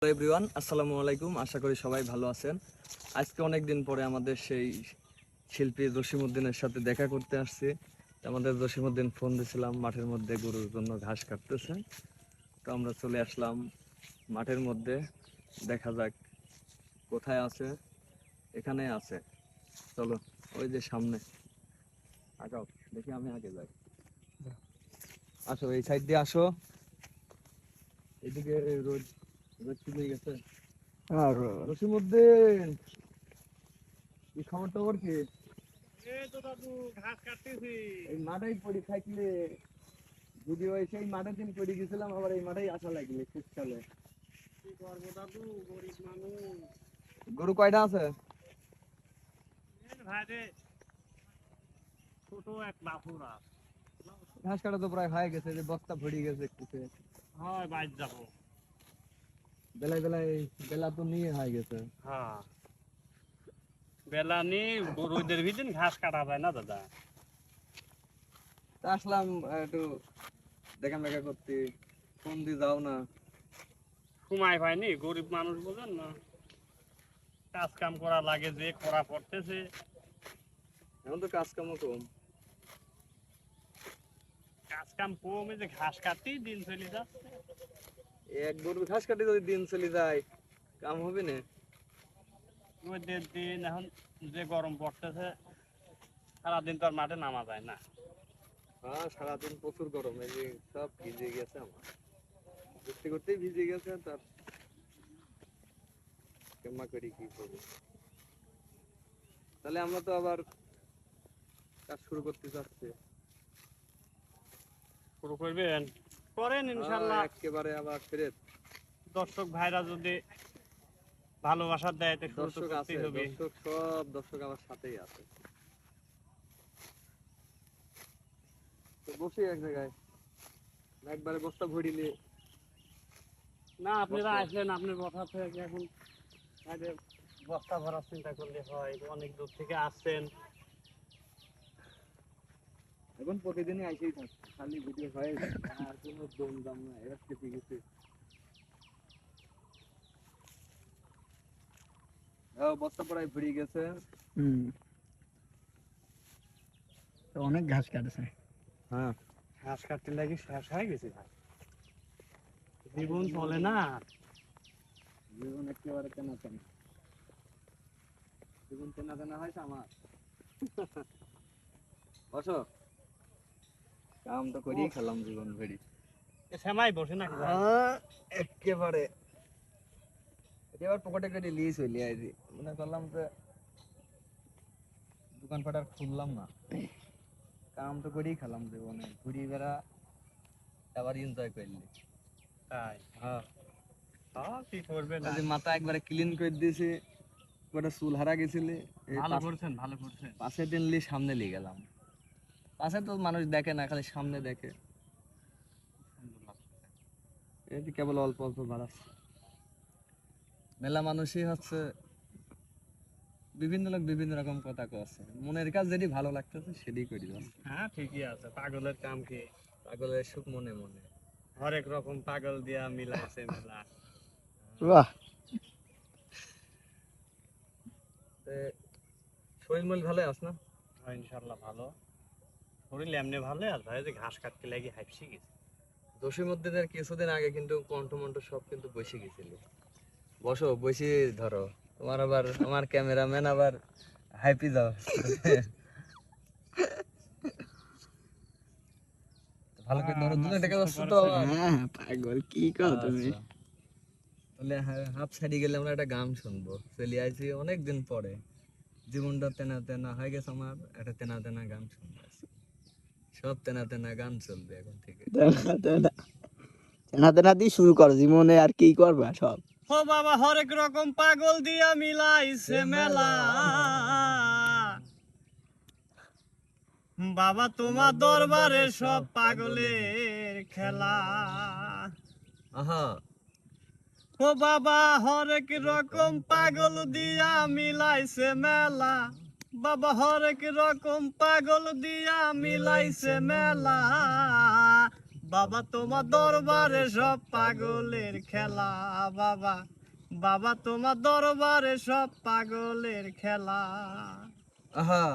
Everyone, আসসালামু আলাইকুম। আশা করি সবাই ভালো আছেন। আজকে অনেক দিন পরে আমাদের সেই শিল্পী জসিমউদ্দিনের সাথে দেখা করতে আসছি। আমাদের জসিমউদ্দিন ফোন দিয়েছিলাম, মাঠের মধ্যে গরুর জন্য ঘাস কাটতেছে। তো আমরা চলে আসলাম মাঠের মধ্যে। দেখা যাক কোথায় আছে। এখানে আছে, চলো ওই যে সামনে আগাও, দেখি আমি আগে যাই। আসো, এই সাইড দিয়ে আসো। এদিকে রোদ রোদ চলে গেছে। আর জসিমউদ্দিন, কি খবর টবর কি? এই তো দাদু ঘাস কাটতেছি। এই মাঠেই পড়ি থাকলে, যদি ওই সেই মাঠের দিন পড়ে গেছিলাম, আবার এই মাঠেই আসা লাগলে শীতকালে। কি করবো দাদু, গরিব মানুষ। গরু কয়টা আছে? ভাই রে, ছোট এক বাপুরা। ঘাস কাটা তো প্রায় হয়ে গেছে, যে বস্তা ভরে গেছে একটুতে। হয় বাইর যাবো। বেলায় বেলায় বেলা তো নিয়ে হয়ে গেছে। হ্যাঁ, বেলা নেই, রোদের ভিতর ঘাস কাটা যায় না দাদা। তা আসলাম একটু দেখা মেকা করতে, ফোন দিয়ে যাও না। সময় পাইনি, গরিব মানুষ বোঝেন না, কাজ কাম করা লাগে, যে খরা পড়তেছে। এখন তো কাজ কামও কম। কাজ কাম কমে যে ঘাস কাটতেই দিন চলে যাচ্ছে। এক গরু ঘাস কাটে যদি দিন চলে যায়, কাম হবে না। রোদের দিন এখন যে গরম পড়তেছে, সারাদিন তো আর মাঠে নামা যায় না। হ্যাঁ, সারাদিন প্রচুর গরম, এই যে সব ভিজে গেছে আমার, করতে করতেই ভিজে গেছে। তার কেমা করি কি করবো। তাহলে আমরা তো আবার কাজ শুরু করতে চাচ্ছি। শুরু করবেন, করেন ইনশাল্লাহ। একেবারে আবার ফিরে। দর্শক ভাইরা যদি ভালোবাসা দেয় তো শুরু তো দর্শক আছে, করতেই হবে। দর্শক সব দর্শক আমার সাথেই আছে। তো বসে এক জায়গায়, একবারে বস্তা ভরিলে। না আপনারা আসলেন, আপনার কথা থেকে এখন আগে বস্তা ভরার চিন্তা করলে হয়, অনেক দূর থেকে আসছেন। এখন প্রতিদিনই আইসেই থাকছে, খালি ভিডিও হয় আর কোনো দম দাম না, এবার কেটে গেছে। বস্তা পড়ায় ভরে গেছে। তো অনেক ঘাস কাটেছে। হ্যাঁ, ঘাস কাটতে লাগি শেষ হয়ে গেছে ভাই, জীবন চলে না। জীবন একেবারে কেনা কেনা, জীবন কেনা কেনা হয়েছে আমার। বসো, কাম তো করেই খেলাম জীবন ভরি। সেমাই বসে নাকি ভাই? একেবারে এবার পকেটে কেটে লিয়ে চলি আইছি, মনে করলাম যে দোকান পাটার খুললাম না, কাম তো করেই খেলাম জীবনে, ঘুরি বেড়া আবার এনজয় করলি। তাই হ্যাঁ, কি করবেন, যে মাথা একবারে ক্লিন করে দিয়েছে, কটা চুল হারা গেছিলে। ভালো করছেন ভালো করছেন। পাশে টেনলি সামনে নিয়ে গেলাম। পাশে তো মানুষ দেখে না, খালি সামনে দেখে। এই যে কেবল অল্প অল্প বাড়াচ্ছে। মেলা মানুষই হচ্ছে বিভিন্ন লোক বিভিন্ন রকম কথা কচ্ছে, মনের কাজ যেটি ভালো লাগতেছে সেটাই করি যাচ্ছে। হ্যাঁ ঠিকই আছে, পাগলের কাম কি? পাগলের সুখ মনে মনে। হরেক রকম পাগল দিয়া মিলাইছে মেলা। বাহ, শরীর মল ভালো আছে না? হয় ইনশাল্লাহ ভালো, শরীর এমনি ভালো আর ভাই যে ঘাস কাটতে লাগি হাইপসি গেছে। জসিমউদ্দিনের কিছুদিন আগে কিন্তু কণ্ঠ মন্ঠ সব কিন্তু বসে গেছিল। বসো, বসে ধরো। তোমার আবার আমার ক্যামেরাম্যান আবার হাইপি যাও। ভালো করে ধরো, দুটো দেখা যাচ্ছে তো আবার। হ্যাঁ পাগল, কি কও তুমি? আচ্ছা, তাহলে হাফ সাইডে গেলে আমরা একটা গান শুনবো। চলে আইছি অনেক দিন পরে, জীবনটা তেনা তেনা হয়ে গেছে আমার, একটা তেনা তেনা গান শুনবো। সব তেনা তেনা গান চলবে এখন থেকে। তেনা তেনা দিয়ে শুরু করো, জীবনে আর কি করবা সব। ও বাবা হরেক রকম পাগল দিয়া মিলাইছে মেলা, বাবা তোমার দরবারে সব পাগলের খেলা। আহা, ও বাবা হরেক রকম পাগল দিয়া মিলাইছে মেলা, বাবা হরেক রকম পাগল দিয়া মিলাইছে মেলা, বাবা তোমার দরবারে সব পাগলের খেলা বাবা, বাবা তোমার দরবারে সব পাগলের খেলা। আহা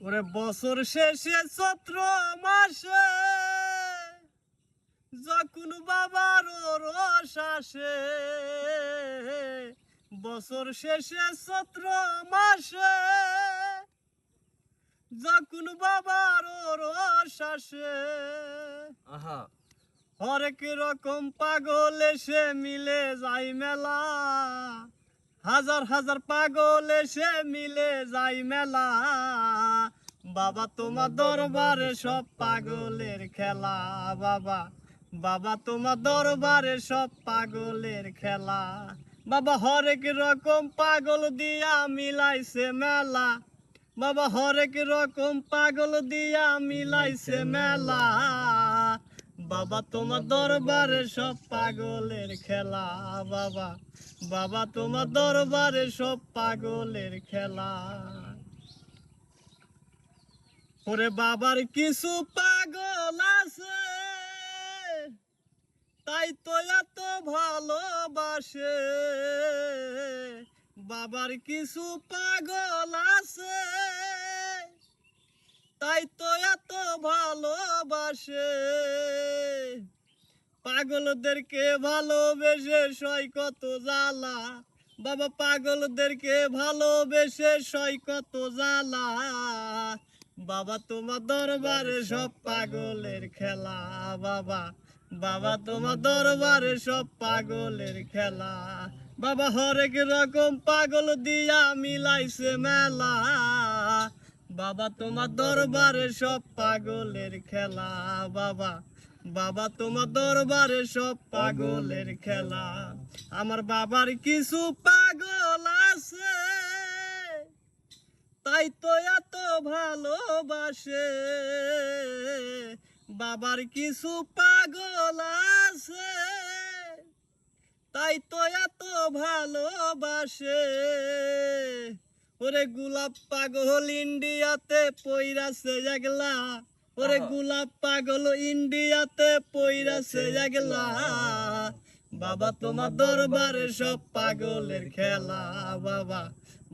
ওরে বছর শেষে চৈত্র মাসে যখন বাবার রস আসে, বছর শেষে চৈত্র মাসে যখন বাবার রস আসে, আহা হরেক রকম পাগল এসে মিলে যায় মেলা, হাজার হাজার পাগল এসে মিলে যায় মেলা। বাবা তোমার দরবারে সব পাগলের খেলা বাবা, বাবা তোমার দরবারে সব পাগলের খেলা। বাবা হরেক রকম পাগল দিয়া মিলাইছে মেলা, বাবা হরেক রকম পাগল দিয়া মিলাইছে মেলা। বাবা তোমার দরবারে সব পাগলের খেলা বাবা, বাবা তোমার দরবারে সব পাগলের খেলা। ওরে বাবার কিছু পাগল আছে তাই তো এত ভালোবাসে, বাবার কিছু পাগল আছে তাই তো এত ভালোবাসে। পাগলদেরকে ভালোবেসে সয় কত জ্বালা, বাবা পাগলদেরকে ভালোবেসে সয় কত জ্বালা। বাবা তোমার দরবারে সব পাগলের খেলা বাবা, বাবা তোমার দরবারে সব পাগলের খেলা। বাবা হরেক রকম পাগল দিয়া মিলাইছে মেলা, বাবা তোমার দরবারে সব পাগলের খেলা বাবা, বাবা তোমার দরবারে সব পাগলের খেলা। আমার বাবার কিছু পাগল আছে তাই তো এত ভালোবাসে, বাবার কিছু পাগল আছে তাই তো এত ভালোবাসে। ওরে গোলাপ পাগল ইন্ডিয়াতে পইরাছে একলা, ওরে গোলাপ পাগল ইন্ডিয়াতে পইরাছে একলা। বাবা তোমার দরবারে সব পাগলের খেলা বাবা,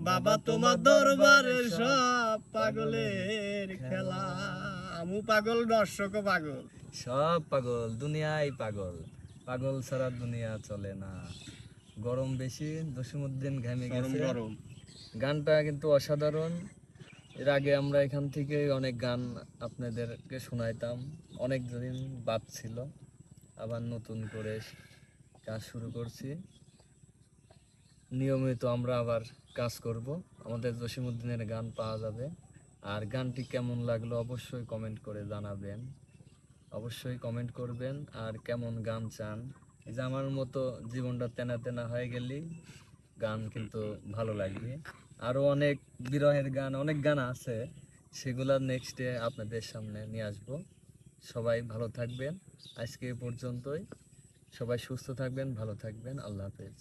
বাবা তোমার দরবারে সব পাগলের খেলা। আমু পাগল দর্শকও পাগল। সব পাগল, দুনিয়ায় পাগল, পাগল ছাড়া দুনিয়া চলে না। গরম বেশি, জসিমউদ্দিন ঘামে গেছে। গরম গানটা কিন্তু অসাধারণ। এর আগে আমরা এখান থেকে অনেক গান আপনাদেরকে শোনাইতাম, অনেক দিন বাদ ছিল, আবার নতুন করে কাজ শুরু করছি। নিয়মিত আমরা আবার কাজ করব, আমাদের জসিমউদ্দিনের গান পাওয়া যাবে। আর গানটি কেমন লাগলো অবশ্যই কমেন্ট করে জানাবেন, অবশ্যই কমেন্ট করবেন। আর কেমন গান চান, এই যে আমার মতো জীবনটা তেনা তেনা হয়ে গেলেই গান কিন্তু ভালো লাগবে। আরও অনেক বিরহের গান, অনেক গান আছে, সেগুলা নেক্সটে আপনাদের সামনে নিয়ে আসবো। সবাই ভালো থাকবেন, আজকে এ পর্যন্তই। সবাই সুস্থ থাকবেন, ভালো থাকবেন, আল্লাহ হাফেজ।